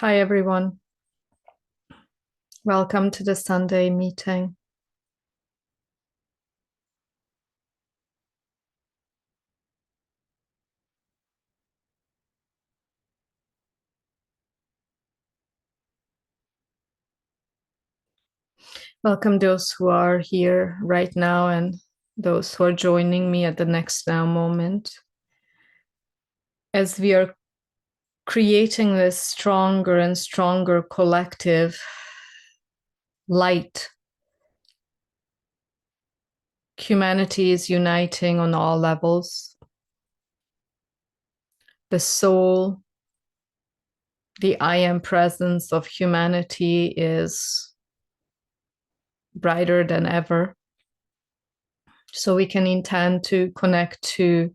Hi, everyone. Welcome to the Sunday meeting. Welcome those who are here right now and those who are joining me at the next now moment. As we are creating this stronger and stronger collective light, humanity is uniting on all levels. The soul, the I am presence of humanity is brighter than ever. So we can intend to connect to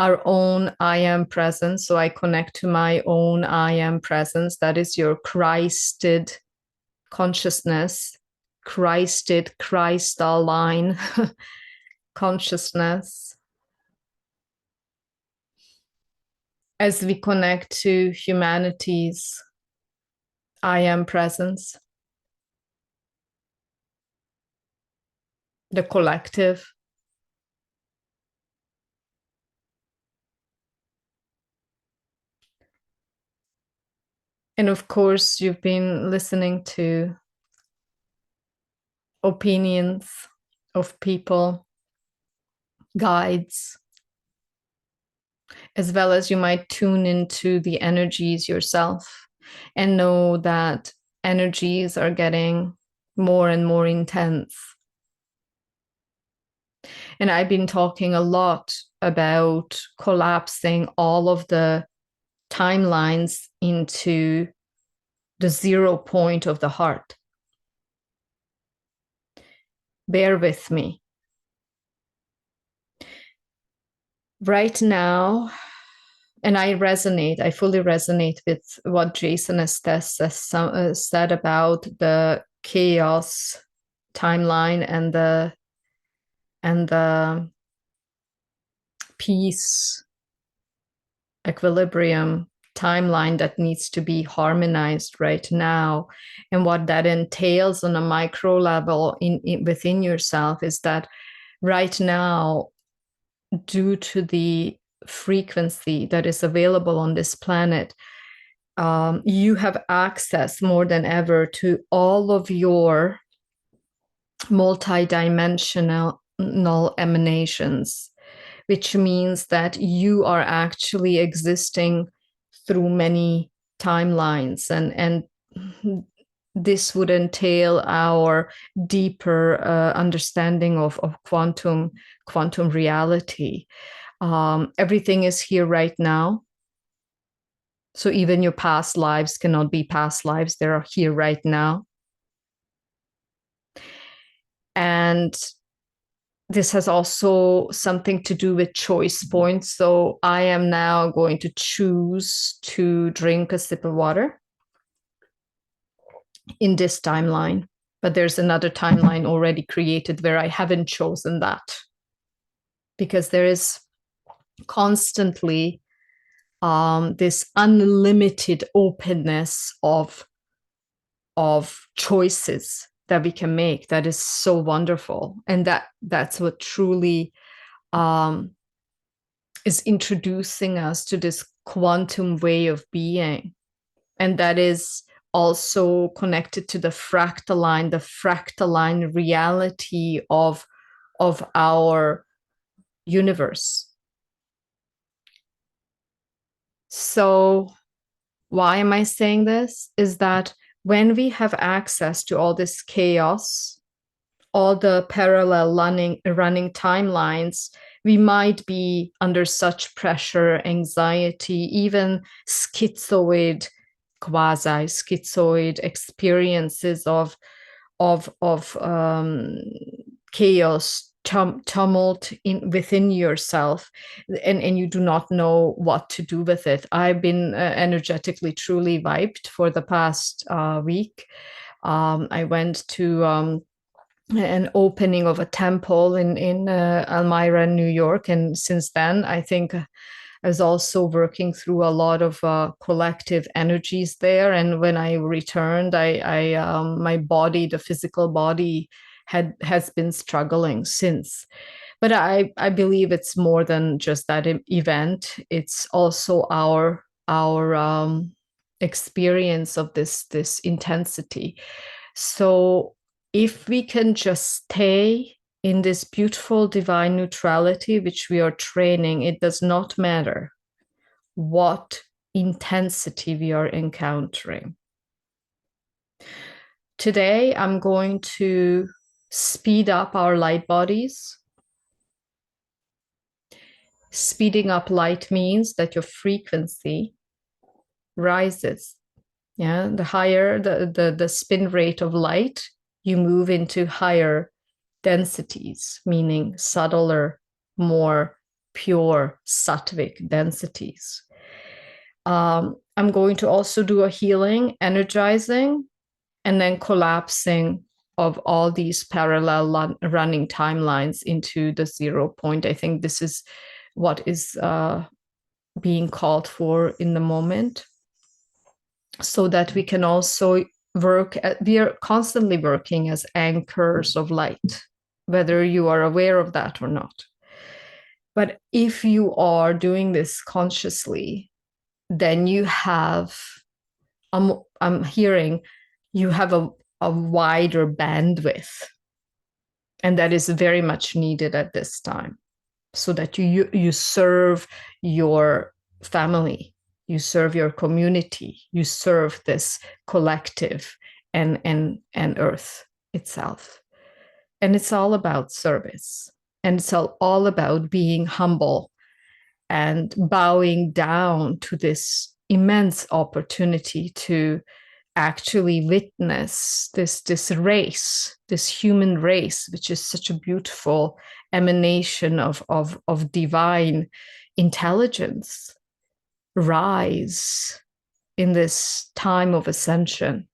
our own I am presence. So I connect to my own I am presence. That is your Christed consciousness, Christed, crystalline consciousness. As we connect to humanity's I am presence, the collective. And of course, you've been listening to opinions of people, guides, as well as you might tune into the energies yourself and know that energies are getting more and more intense. And I've been talking a lot about collapsing all of the timelines into the 0 point of the heart. Bear with me. Right now, and I fully resonate with what Jason Estes said about the chaos timeline and the peace equilibrium timeline that needs to be harmonized right now. And what that entails on a micro level within yourself is that right now, due to the frequency that is available on this planet, you have access more than ever to all of your multidimensional emanations, which means that you are actually existing through many timelines, and this would entail our deeper understanding of quantum reality. Everything is here right now. So even your past lives cannot be past lives. They are here right now. And this has also something to do with choice points. So I am now going to choose to drink a sip of water in this timeline. But there's another timeline already created where I haven't chosen that, because there is constantly this unlimited openness of choices that we can make. That is so wonderful, and that's what truly is introducing us to this quantum way of being, and that is also connected to the fractaline reality of our universe. So why am I saying this? Is that when we have access to all this chaos, all the parallel running timelines, we might be under such pressure, anxiety, even schizoid, quasi schizoid experiences of chaos, tumult within yourself, and you do not know what to do with it. I've been energetically truly wiped for the past week. I went to an opening of a temple in Elmira, New York, and since then, I think I was also working through a lot of collective energies there. And when I returned, my body, the physical body, has been struggling since. But I believe it's more than just that event. It's also our experience of this intensity. So if we can just stay in this beautiful divine neutrality, which we are training, it does not matter what intensity we are encountering. Today, I'm going to speed up our light bodies. Speeding up light means that your frequency rises. Yeah, the higher the spin rate of light, you move into higher densities, meaning subtler, more pure sattvic densities. I'm going to also do a healing, energizing, and then collapsing of all these parallel running timelines into the 0 point. I think this is what is being called for in the moment, so that we can also we are constantly working as anchors of light, whether you are aware of that or not. But if you are doing this consciously, then you have, I'm hearing, you have a wider bandwidth. And that is very much needed at this time, so that you serve your family, you serve your community, you serve this collective and earth itself. And it's all about service. And it's all about being humble and bowing down to this immense opportunity to actually witness this race, this human race, which is such a beautiful emanation of divine intelligence, rise in this time of ascension.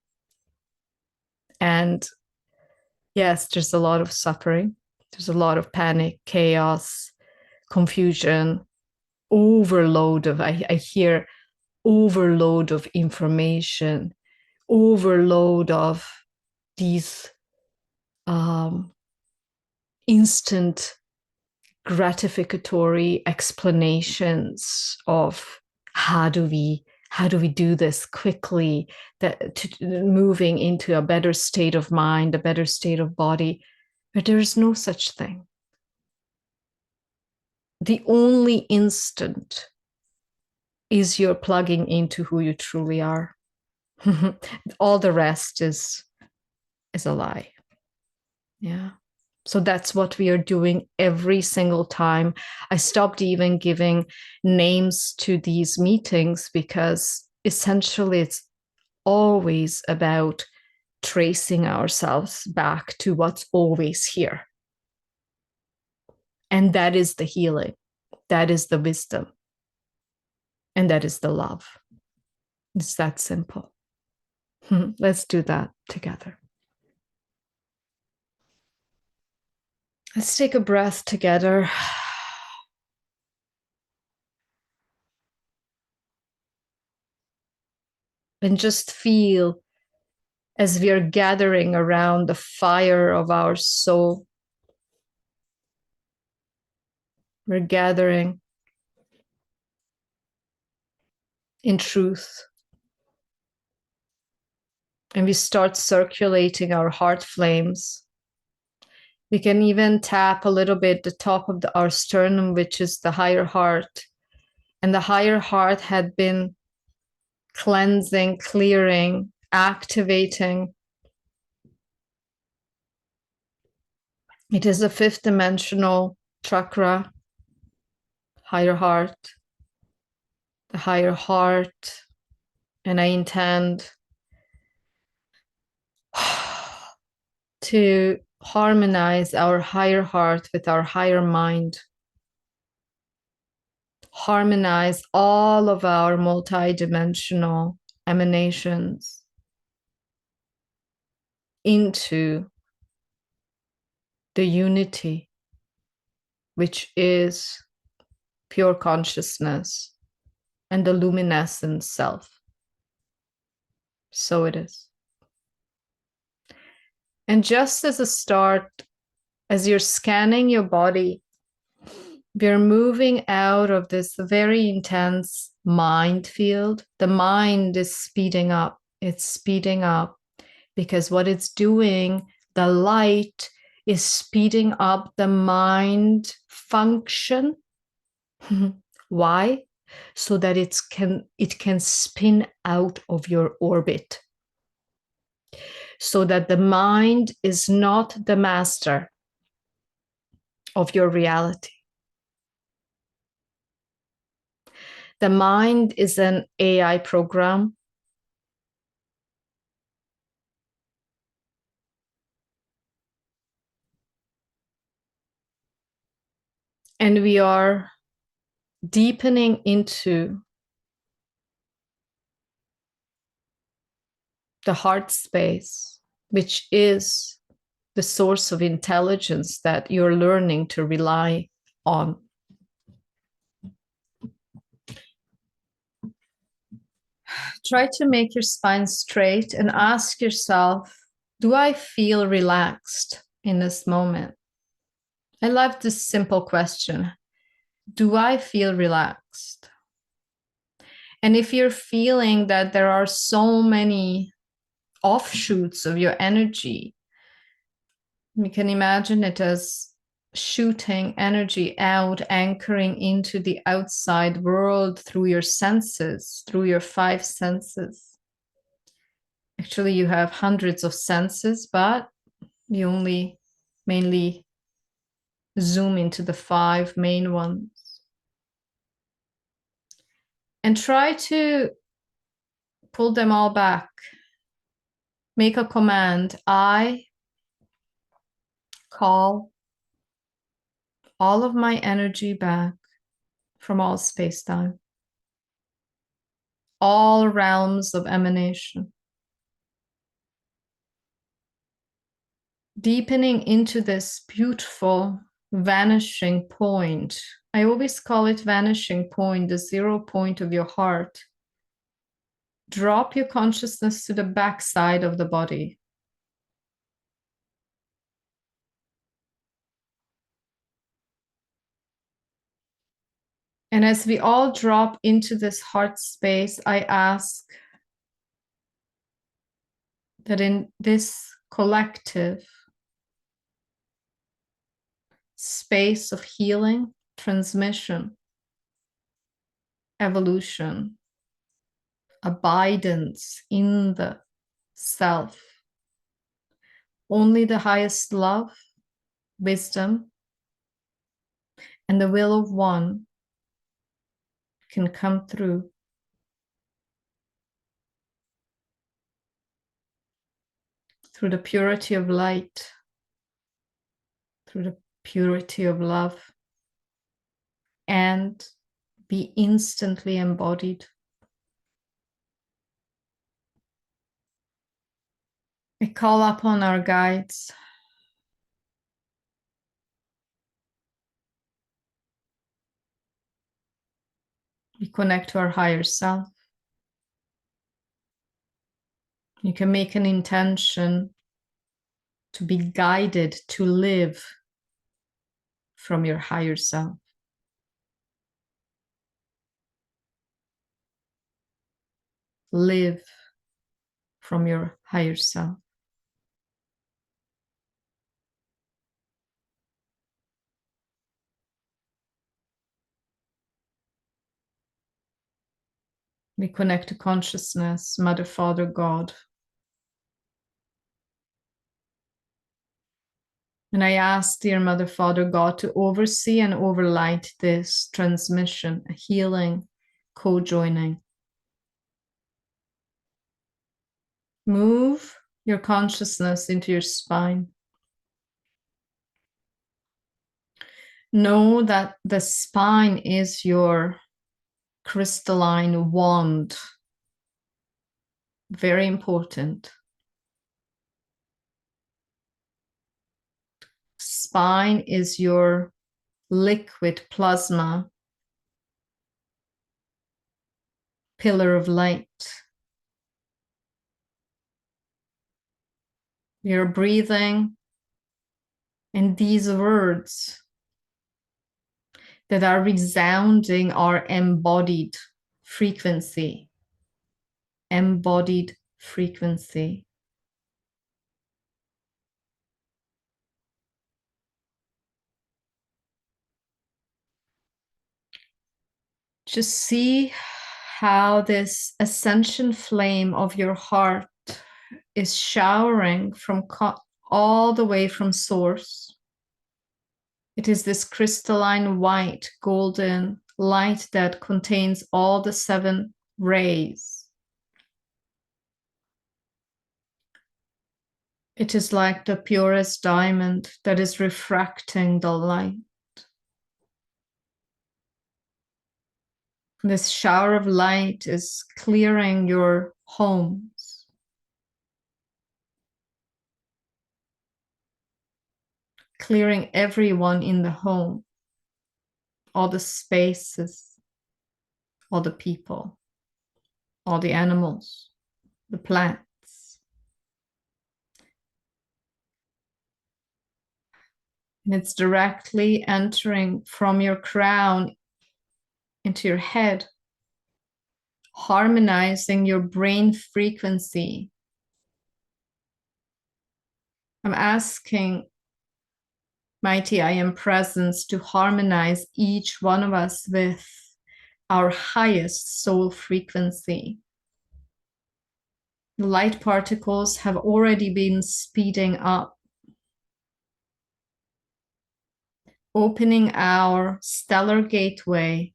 And yes, there's a lot of suffering, there's a lot of panic, chaos, confusion, overload of, I hear overload of information, overload of these instant gratificatory explanations of how do we do this quickly, moving into a better state of mind, a better state of body. But there is no such thing. The only instant is you're plugging into who you truly are. All the rest is a lie. Yeah. So that's what we are doing every single time. I stopped even giving names to these meetings, because essentially it's always about tracing ourselves back to what's always here. And that is the healing, that is the wisdom, and that is the love. It's that simple. Let's do that together. Let's take a breath together. And just feel as we are gathering around the fire of our soul. We're gathering in truth. And we start circulating our heart flames. We can even tap a little bit the top of our sternum, which is the higher heart. And the higher heart had been cleansing, clearing, activating. It is a fifth dimensional chakra, higher heart, the higher heart. And I intend to harmonize our higher heart with our higher mind. Harmonize all of our multidimensional emanations into the unity, which is pure consciousness, and the luminescent self. So it is. And just as a start, as you're scanning your body, we're moving out of this very intense mind field. The mind is speeding up. It's speeding up because what it's doing, the light is speeding up the mind function. Why? So that it can spin out of your orbit. So that the mind is not the master of your reality. The mind is an AI program. And we are deepening into the heart space, which is the source of intelligence that you're learning to rely on. Try to make your spine straight and ask yourself, do I feel relaxed in this moment? I love this simple question. Do I feel relaxed? And if you're feeling that there are so many offshoots of your energy, you can imagine it as shooting energy out, anchoring into the outside world through your senses, through your 5 senses. Actually, you have hundreds of senses, but you only mainly zoom into the 5 main ones. And try to pull them all back. Make a command. I call all of my energy back from all space-time, all realms of emanation. Deepening into this beautiful vanishing point. I always call it vanishing point, the 0 point of your heart. Drop your consciousness to the backside of the body. And as we all drop into this heart space, I ask that in this collective space of healing, transmission, evolution, abidance in the self, only the highest love, wisdom, and the will of one can come through. Through the purity of light, through the purity of love, and be instantly embodied. We call upon our guides. We connect to our higher self. You can make an intention to be guided to live from your higher self. Live from your higher self. We connect to consciousness, Mother, Father, God. And I ask, dear Mother, Father, God, to oversee and overlight this transmission, healing, co-joining. Move your consciousness into your spine. Know that the spine is your crystalline wand. Very important. Spine is your liquid plasma pillar of light. You're breathing in these words that are resounding our embodied frequency. Embodied frequency. Just see how this ascension flame of your heart is showering from all the way from source. It is this crystalline white golden light that contains all the 7 rays. It is like the purest diamond that is refracting the light. This shower of light is clearing your homes, clearing everyone in the home, all the spaces, all the people, all the animals, the plants. And it's directly entering from your crown into your head, harmonizing your brain frequency. I'm asking Mighty I Am Presence to harmonize each one of us with our highest soul frequency. The light particles have already been speeding up, opening our stellar gateway,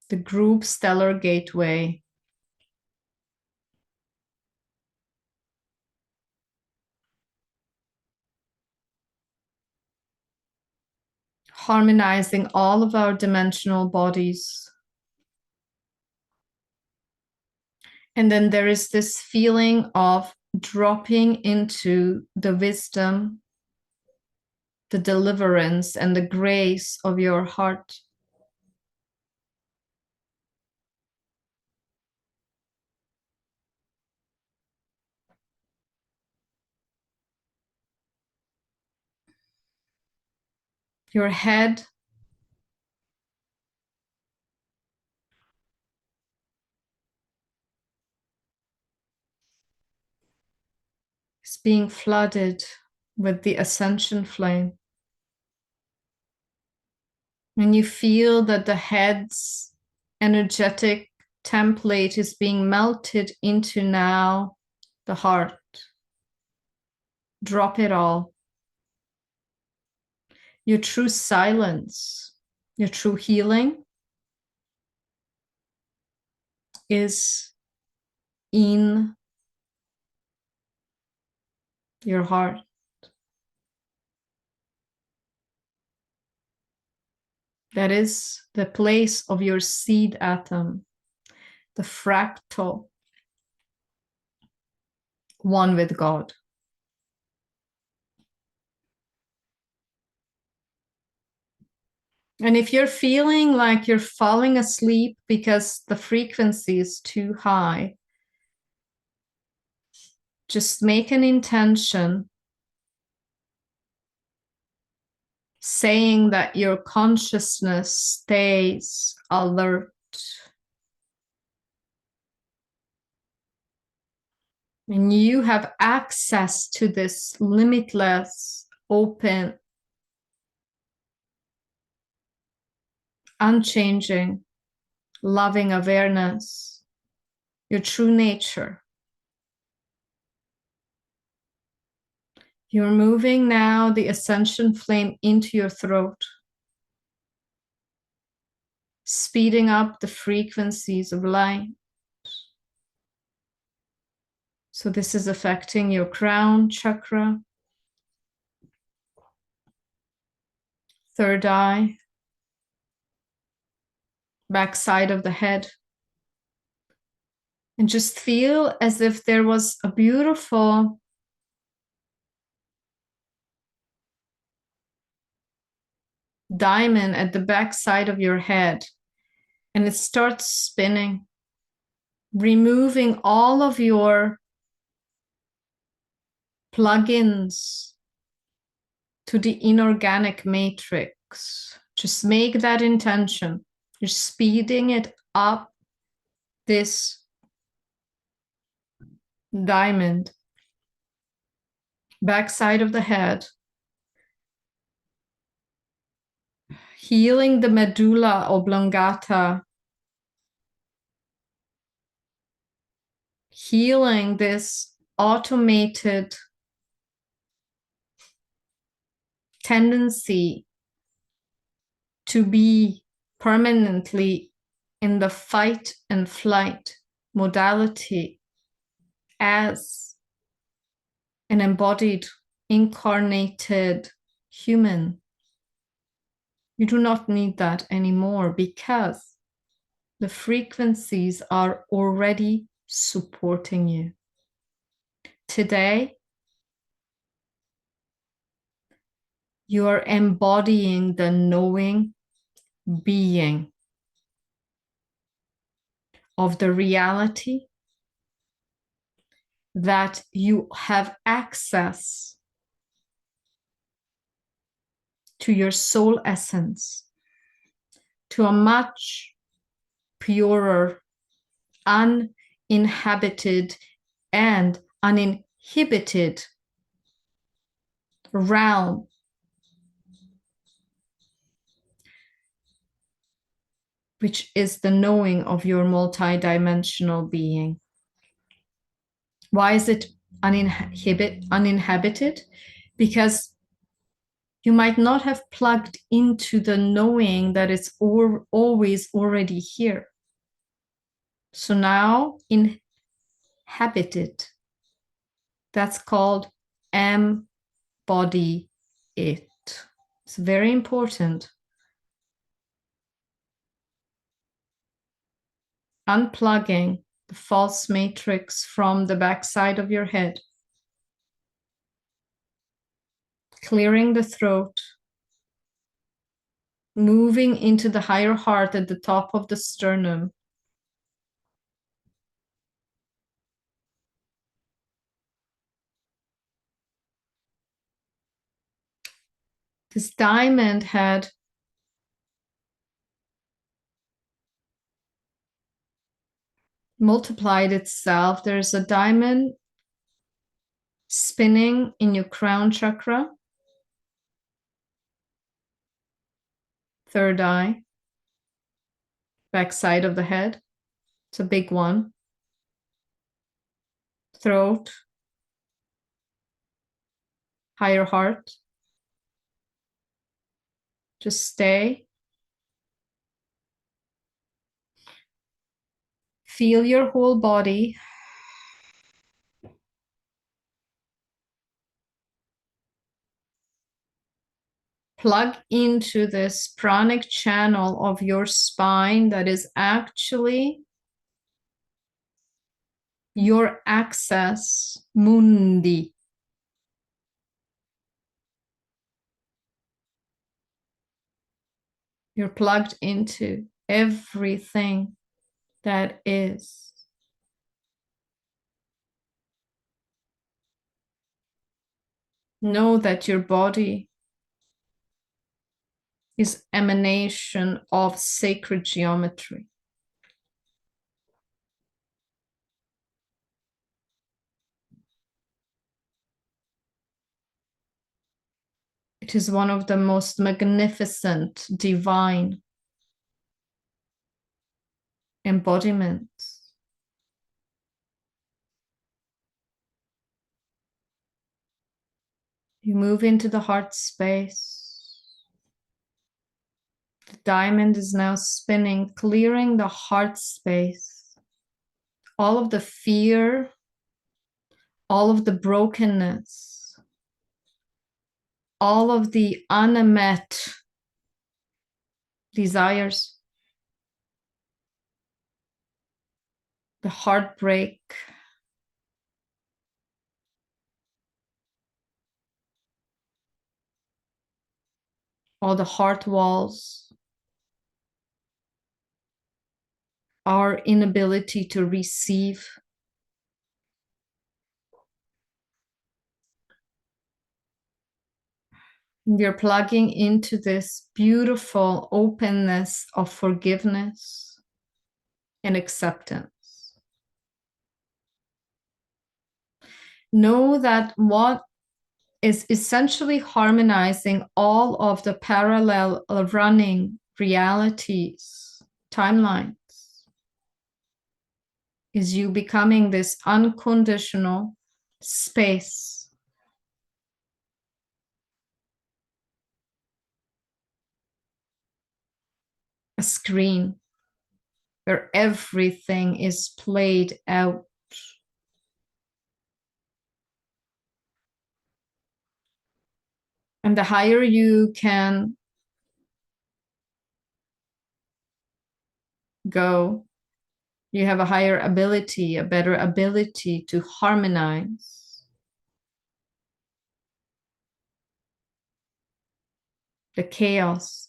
the group stellar gateway. Harmonizing all of our dimensional bodies. And then there is this feeling of dropping into the wisdom, the deliverance, and the grace of your heart. Your head is being flooded with the ascension flame. And you feel that the head's energetic template is being melted into now the heart. Drop it all. Your true silence, your true healing is in your heart. That is the place of your seed atom, the fractal one with God. And if you're feeling like you're falling asleep because the frequency is too high, just make an intention saying that your consciousness stays alert. And you have access to this limitless, open, unchanging, loving awareness, your true nature. You're moving now the ascension flame into your throat, speeding up the frequencies of light. So this is affecting your crown chakra, third eye, backside of the head. And just feel as if there was a beautiful diamond at the backside of your head And it starts spinning, removing all of your plugins to the inorganic matrix. Just make that intention. You're speeding it up, this diamond, backside of the head, healing the medulla oblongata, healing this automated tendency to be permanently in the fight and flight modality as an embodied, incarnated human. You do not need that anymore because the frequencies are already supporting you. Today, you are embodying the knowing being of the reality that you have access to your soul essence, to a much purer, uninhabited, and uninhibited realm, which is the knowing of your multidimensional being. Why is it uninhabited? Because you might not have plugged into the knowing that it's always already here. So now inhabit it. That's called embody it. It's very important. Unplugging the false matrix from the backside of your head. Clearing the throat. Moving into the higher heart at the top of the sternum. This diamond had multiplied itself. There's a diamond spinning in your crown chakra, third eye, backside of the head. It's a big one. Throat, higher heart. Just stay. Feel your whole body. Plug into this pranic channel of your spine that is actually your access mundi. You're plugged into everything that is. Know that your body is emanation of sacred geometry. It is one of the most magnificent divine embodiments. You move into the heart space. The diamond is now spinning, clearing the heart space. All of the fear, all of the brokenness, all of the unmet desires, the heartbreak, all the heart walls, our inability to receive. We are plugging into this beautiful openness of forgiveness and acceptance. Know that what is essentially harmonizing all of the parallel running realities, timelines, is you becoming this unconditional space, a screen where everything is played out. And the higher you can go, you have a higher ability, a better ability to harmonize the chaos.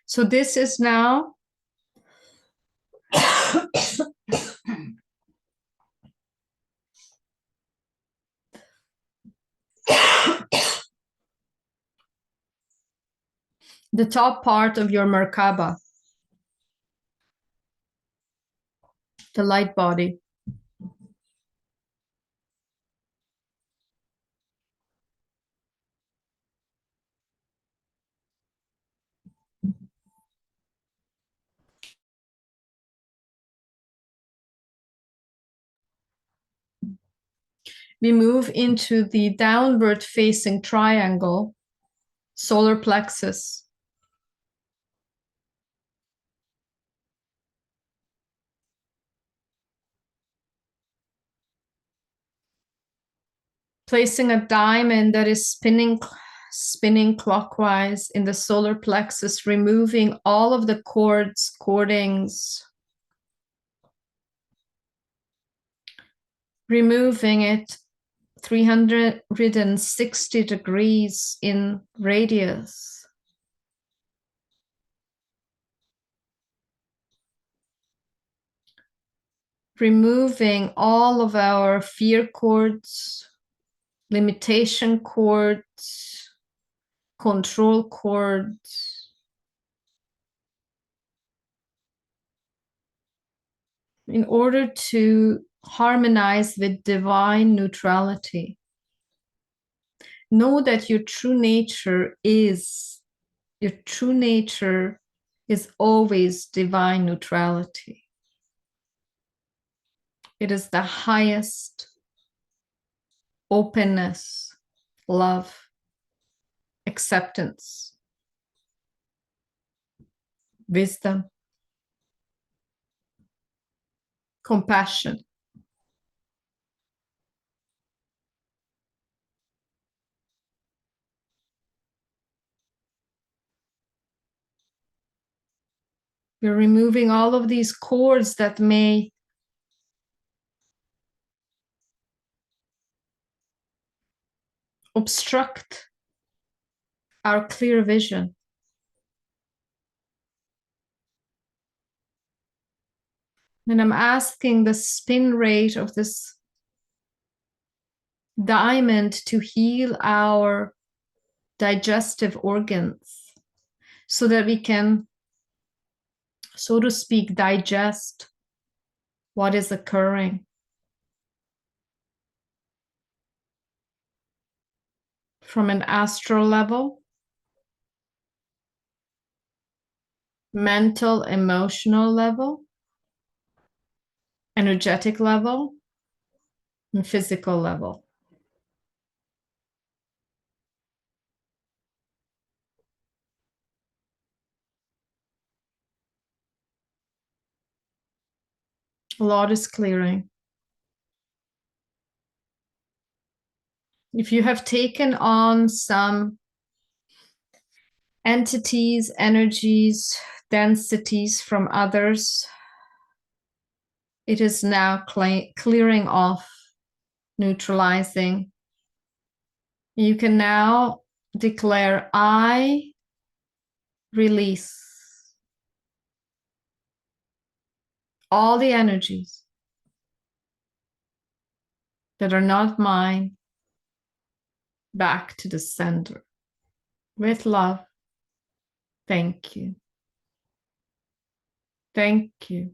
So this is now the top part of your Merkaba, the light body. We move into the downward facing triangle, solar plexus. Placing a diamond that is spinning clockwise in the solar plexus, removing all of the cords, cordings, removing it 360 degrees in radius. Removing all of our fear cords, limitation cords, control cords. In order to harmonize with divine neutrality. Know that your true nature is always divine neutrality. It is the highest openness, love, acceptance, wisdom, compassion. We're removing all of these cords that may obstruct our clear vision. And I'm asking the spin rate of this diamond to heal our digestive organs so that we can, so to speak, digest what is occurring. From an astral level, mental, emotional level, energetic level, and physical level. A lot is clearing. If you have taken on some entities, energies, densities from others, It is now clearing off, neutralizing. You can now declare, I release all the energies that are not mine back to the center. With love, thank you. Thank you.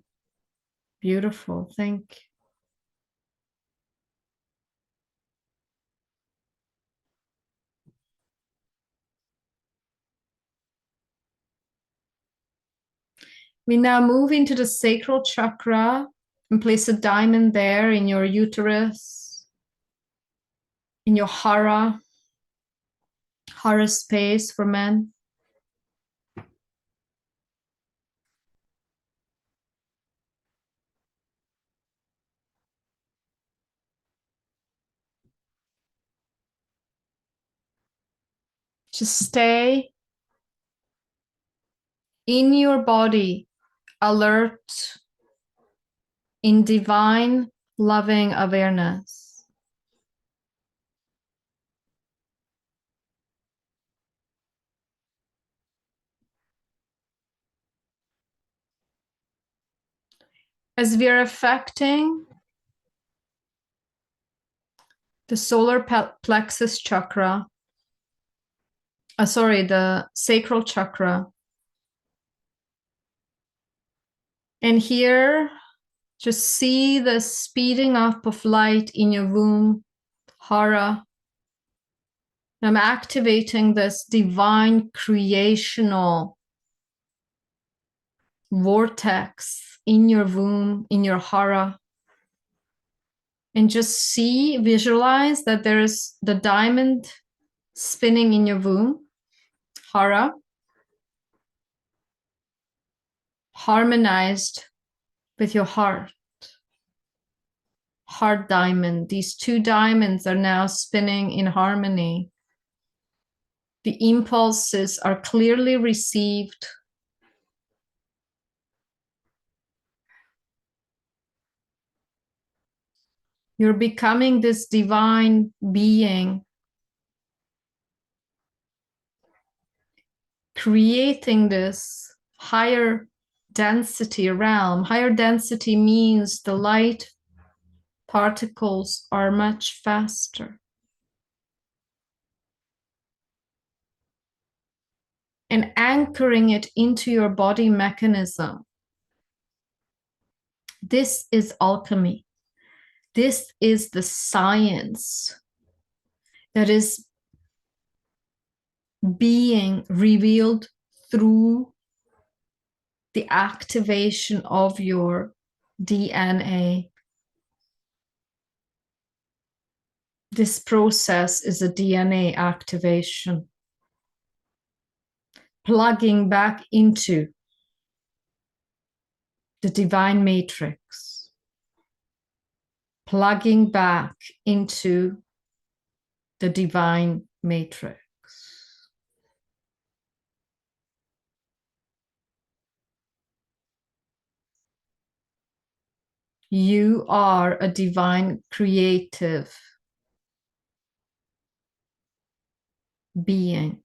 Beautiful, thank you. We now move into the sacral chakra and place a diamond there in your uterus, in your hara space for men. Just stay in your body, alert, in divine, loving awareness. As we are affecting the solar plexus chakra, the sacral chakra. And here, just see the speeding up of light in your womb, hara. I'm activating this divine creational vortex in your womb, in your hara. And just visualize that there is the diamond spinning in your womb, hara, harmonized with your heart diamond. These two diamonds are now spinning in harmony. The impulses are clearly received. You're becoming this divine being, creating this higher density realm. Higher density means the light particles are much faster. And anchoring it into your body mechanism. This is alchemy. This is the science that is being revealed through the activation of your DNA. This process is a DNA activation, plugging back into the divine matrix, plugging back into the divine matrix. You are a divine creative being.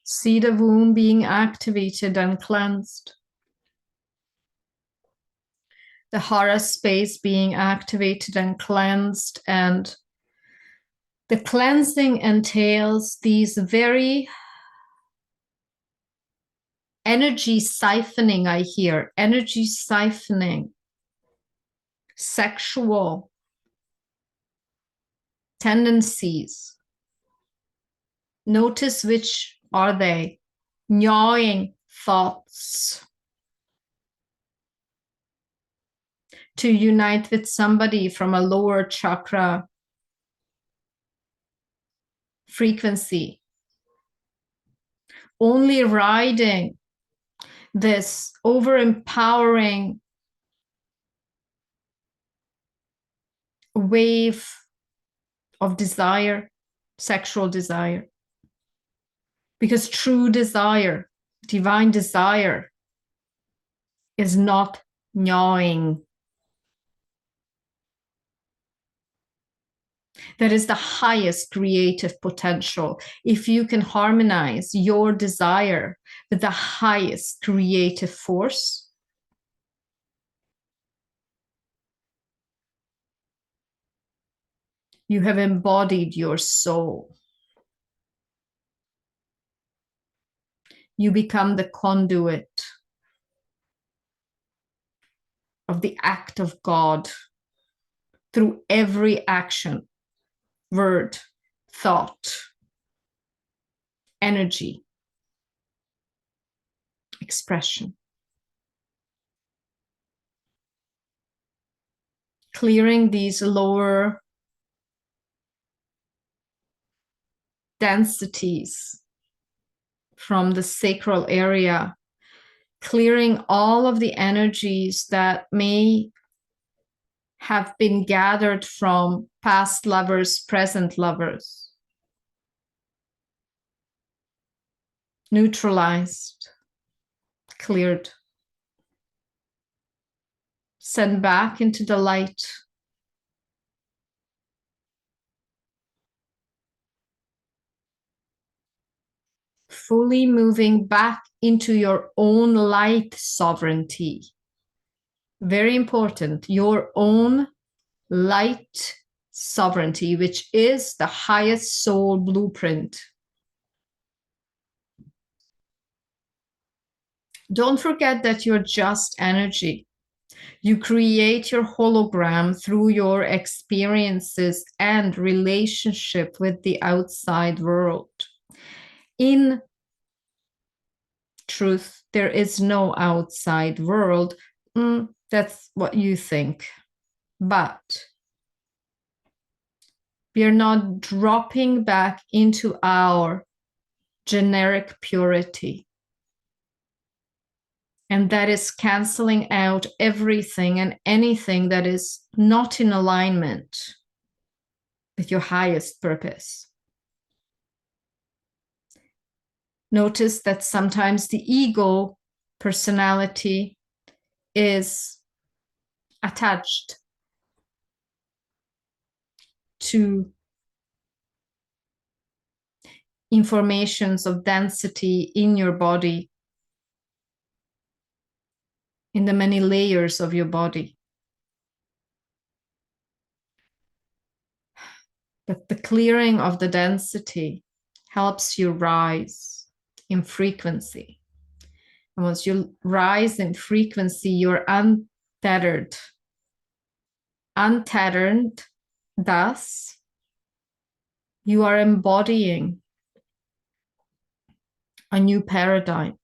See the womb being activated and cleansed. The hara space being activated and cleansed. And the cleansing entails these very energy siphoning, I hear, energy siphoning, sexual tendencies. Notice which are they? Gnawing thoughts. To unite with somebody from a lower chakra frequency. Only riding this over-empowering wave of desire, sexual desire. Because true desire, divine desire, is not gnawing. That is the highest creative potential. If you can harmonize your desire with the highest creative force, you have embodied your soul. You become the conduit of the act of God through every action, word, thought, energy, expression. Clearing these lower densities from the sacral area, clearing all of the energies that may have been gathered from past lovers, present lovers, neutralized, cleared, sent back into the light. Fully moving back into your own light sovereignty. Very important, your own light sovereignty, which is the highest soul blueprint. Don't forget that you're just energy. You create your hologram through your experiences and relationship with the outside world. In truth, there is no outside world. That's what you think. But we are not dropping back into our generic purity. And that is canceling out everything and anything that is not in alignment with your highest purpose. Notice that sometimes the ego personality is attached to informations of density in your body, in the many layers of your body. But the clearing of the density helps you rise in frequency. And once you rise in frequency, you're untethered. Untethered, thus, you are embodying a new paradigm.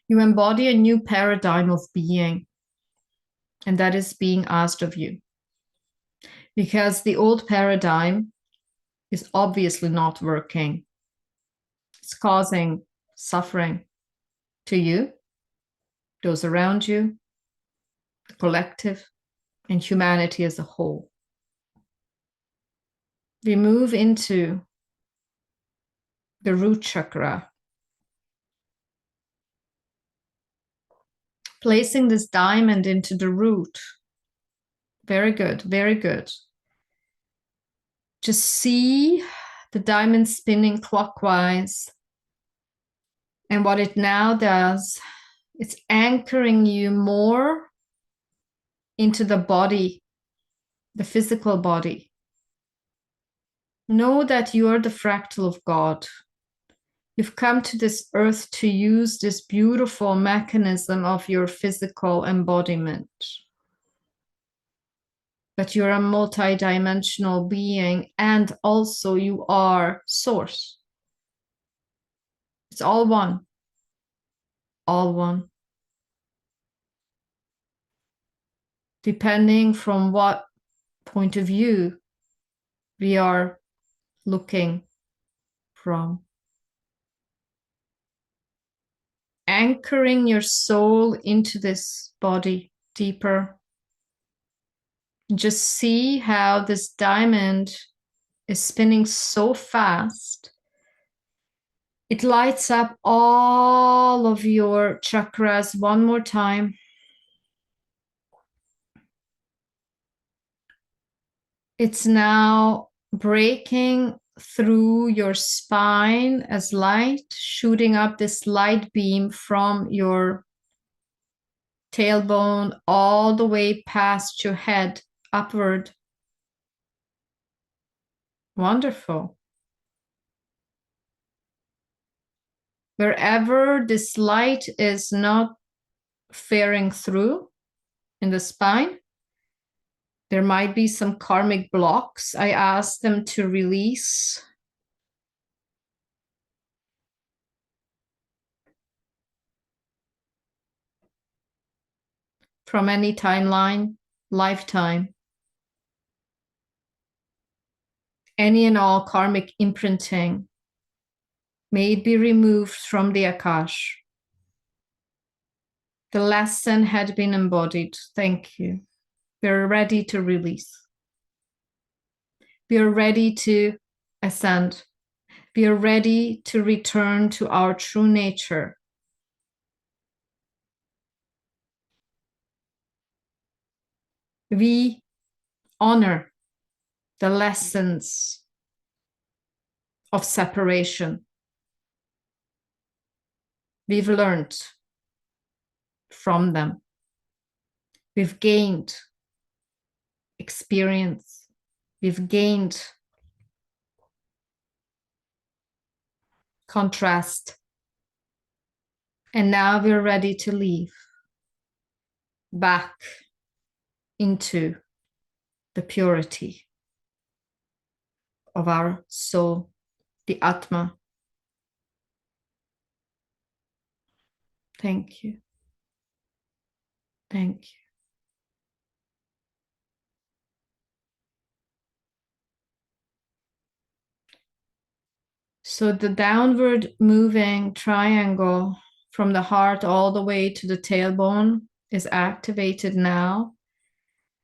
You embody a new paradigm of being, and that is being asked of you. Because the old paradigm is obviously not working. It's causing suffering to you, those around you, the collective, and humanity as a whole. We move into the root chakra, placing this diamond into the root. Very good, very good. Just see the diamond spinning clockwise. And what it now does, it's anchoring you more into the body, the physical body. Know that you are the fractal of God. You've come to this earth to use this beautiful mechanism of your physical embodiment. But you're a multidimensional being, and also you are source. It's all one. All one. Depending from what point of view we are looking from. Anchoring your soul into this body deeper. Just see how this diamond is spinning so fast It lights up all of your chakras one more time. It's now breaking through your spine as light, shooting up this light beam from your tailbone all the way past your head, upward. Wonderful. Wherever this light is not faring through in the spine, there might be some karmic blocks. I ask them to release. From any timeline, lifetime. Any and all karmic imprinting may it be removed from the Akash. The lesson had been embodied. Thank you. We're ready to release. We are ready to ascend. We are ready to return to our true nature. We honor the lessons of separation. We've learned from them. We've gained experience. We've gained contrast. And now we're ready to leave back into the purity of our soul, the Atma. Thank you. Thank you. So the downward moving triangle from the heart all the way to the tailbone is activated now.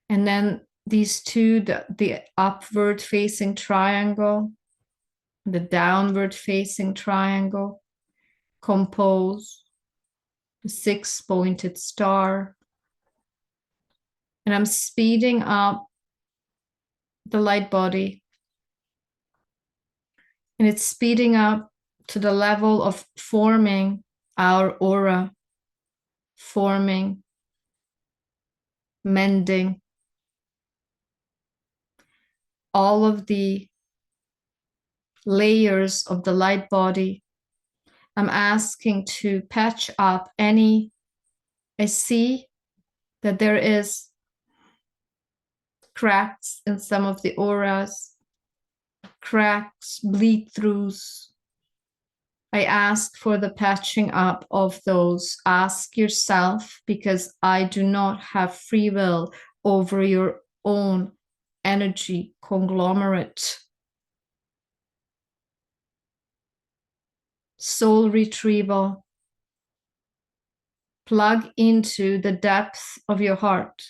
And then these two, the upward facing triangle, the downward facing triangle, compose the 6-pointed star. And I'm speeding up the light body. And it's speeding up to the level of forming our aura, forming, mending all of the layers of the light body. I'm asking to patch up any, I see that there is cracks in some of the auras, cracks, bleed-throughs. I ask for the patching up of those. Ask yourself, because I do not have free will over your own energy conglomerate. Soul retrieval. Plug into the depth of your heart.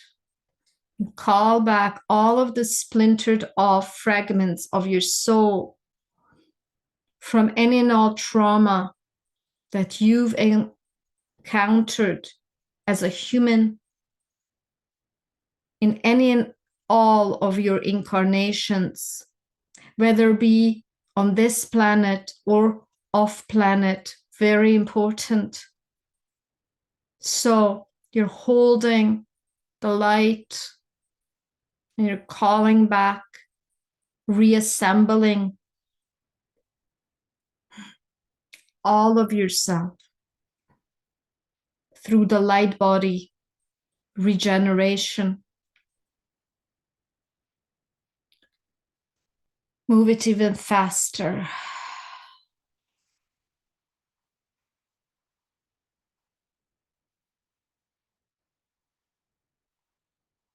Call back all of the splintered off fragments of your soul from any and all trauma that you've encountered as a human in any and all of your incarnations, whether it be on this planet or off planet. Very important. So you're holding the light and you're calling back, reassembling all of yourself through the light body regeneration. Move it even faster.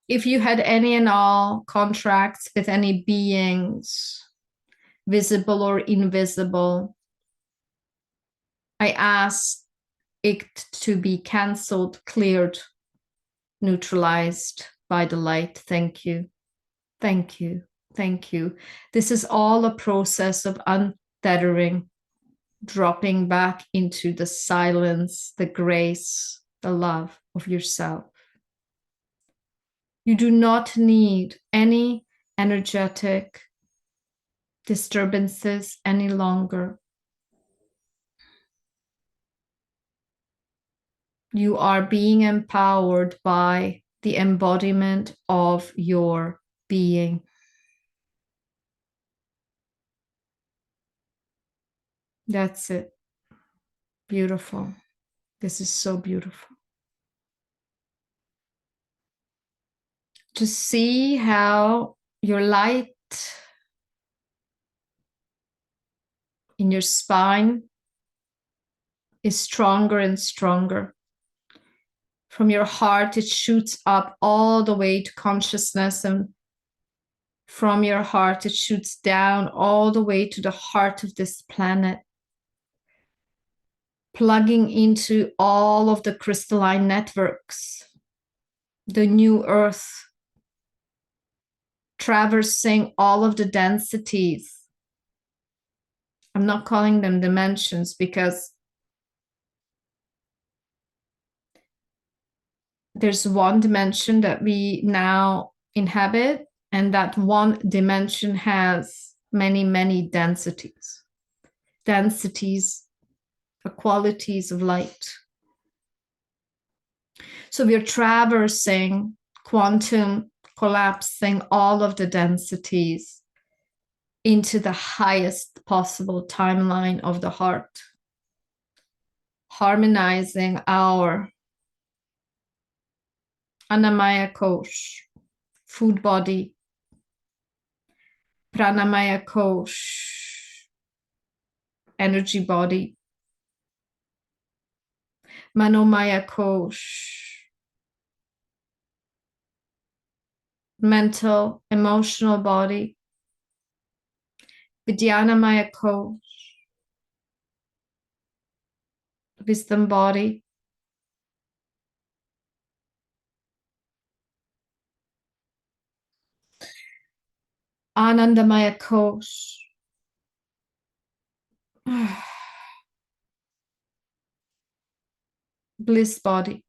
If you had any and all contracts with any beings, visible or invisible, I ask it to be cancelled, cleared, neutralized by the light. Thank you. Thank you. Thank you. This is all a process of untethering, dropping back into the silence, the grace, the love of yourself. You do not need any energetic disturbances any longer. You are being empowered by the embodiment of your being. That's it. Beautiful. This is so beautiful. To see how your light in your spine is stronger and stronger. From your heart, it shoots up all the way to consciousness, and from your heart, it shoots down all the way to the heart of this planet, plugging into all of the crystalline networks, the new earth, traversing all of the densities. I'm not calling them dimensions because there's one dimension that we now inhabit, and that one dimension has many, many densities. Densities are qualities of light. So we're traversing, quantum collapsing all of the densities into the highest possible timeline of the heart, harmonizing our Annamaya Kosh, food body, Pranamaya Kosh, energy body, Manomaya Kosh, mental, emotional body, Vidyanamaya Kosh, wisdom body, Anandamaya Kosh, bliss body,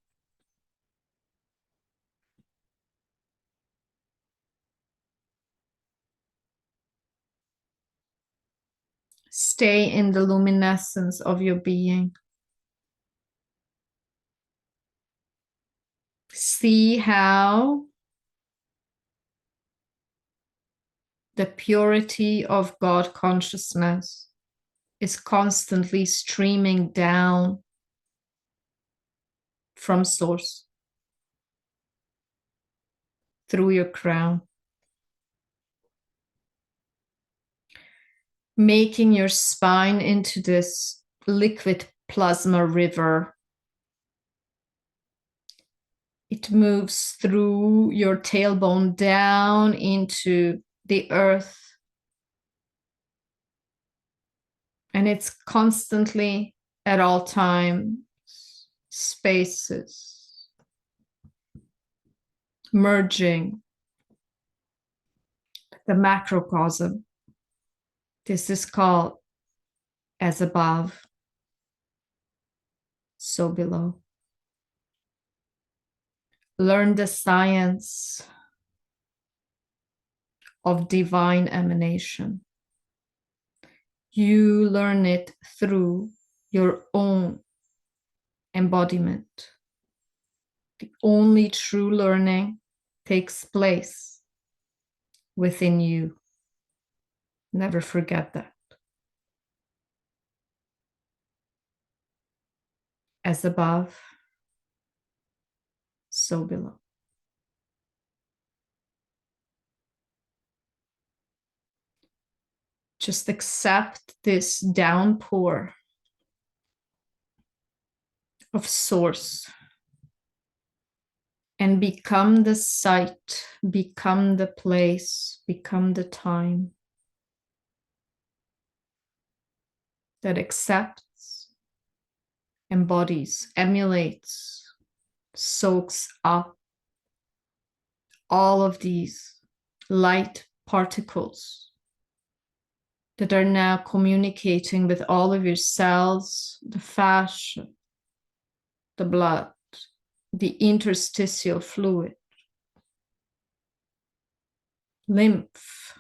stay in the luminescence of your being. See how the purity of God consciousness is constantly streaming down from source through your crown, making your spine into this liquid plasma river. It moves through your tailbone down into the earth, and it's constantly at all times spaces merging the macrocosm. This is called as above, so below. Learn the science of divine emanation. You learn it through your own embodiment. The only true learning takes place within you. Never forget that. As above, so below. Just accept this downpour of source and become the site, become the place, become the time that accepts, embodies, emulates, soaks up all of these light particles that are now communicating with all of your cells, the fascia, the blood, the interstitial fluid, lymph,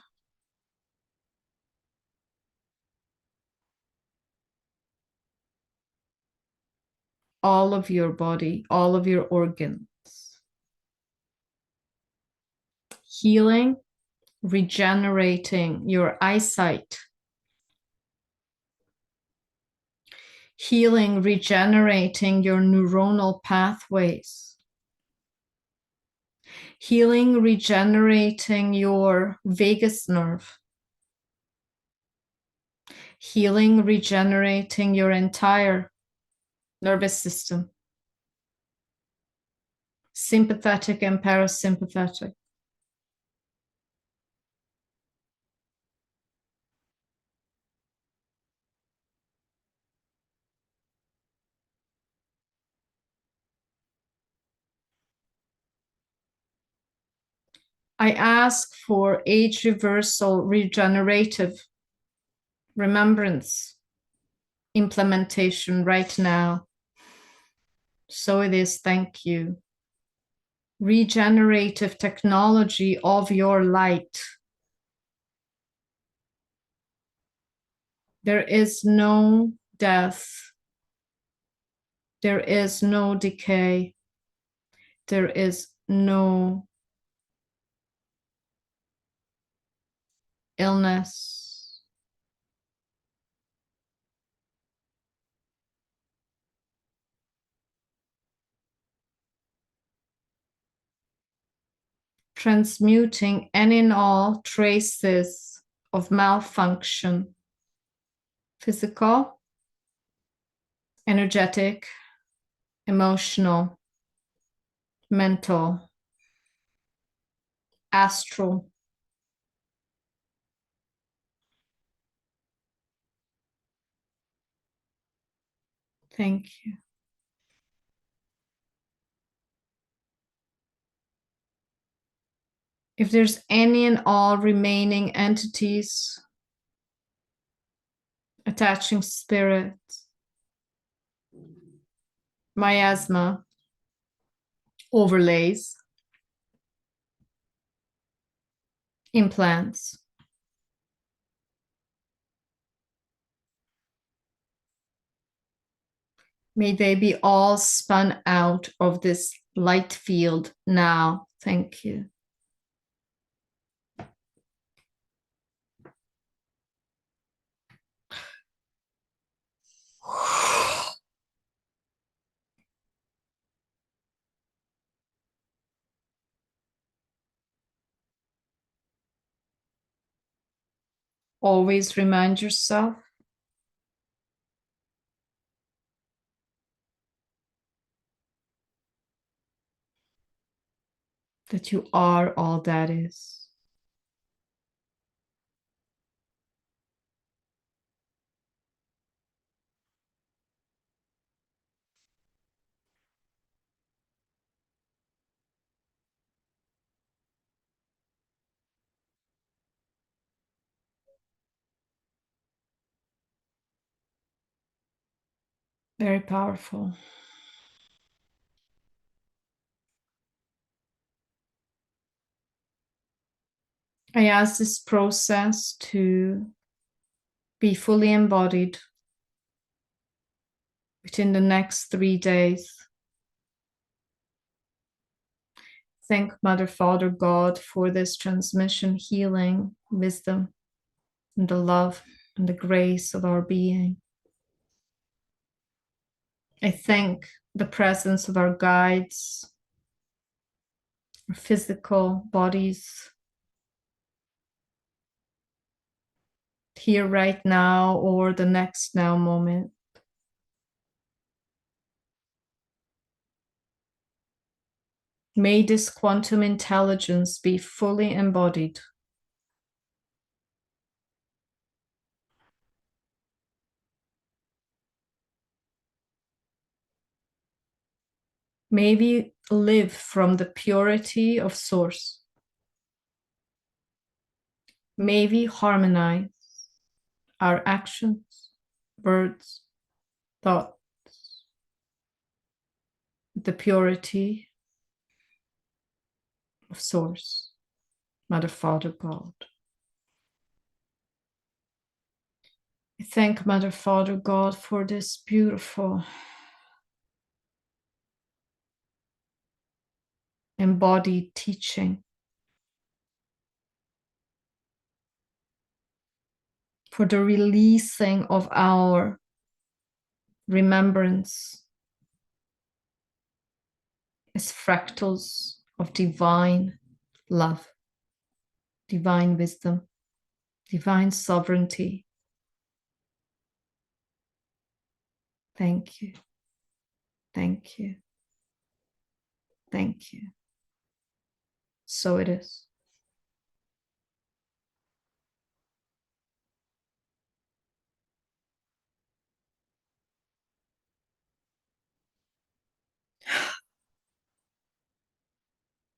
all of your body, all of your organs. Healing, regenerating your eyesight. Healing, regenerating your neuronal pathways. Healing, regenerating your vagus nerve. Healing, regenerating your entire nervous system. Sympathetic and parasympathetic. I ask for age reversal, regenerative remembrance implementation right now. So it is, thank you. Regenerative technology of your light. There is no death. There is no decay. There is no illness. Transmuting any and all traces of malfunction, physical, energetic, emotional, mental, astral. Thank you. If there's any and all remaining entities, attaching spirits, miasma, overlays, implants, may they be all spun out of this light field now. Thank you. Always remind yourself that you are all that is. Very powerful. I ask this process to be fully embodied within the next 3 days. Thank Mother, Father, God for this transmission, healing, wisdom, and the love and the grace of our being. I thank the presence of our guides, our physical bodies, here right now or the next now moment. May this quantum intelligence be fully embodied. May we live from the purity of Source. May we harmonize our actions, words, thoughts, the purity of Source, Mother, Father, God. I thank Mother, Father, God for this beautiful embodied teaching, for the releasing of our remembrance as fractals of divine love, divine wisdom, divine sovereignty. Thank you. Thank you. Thank you. So it is.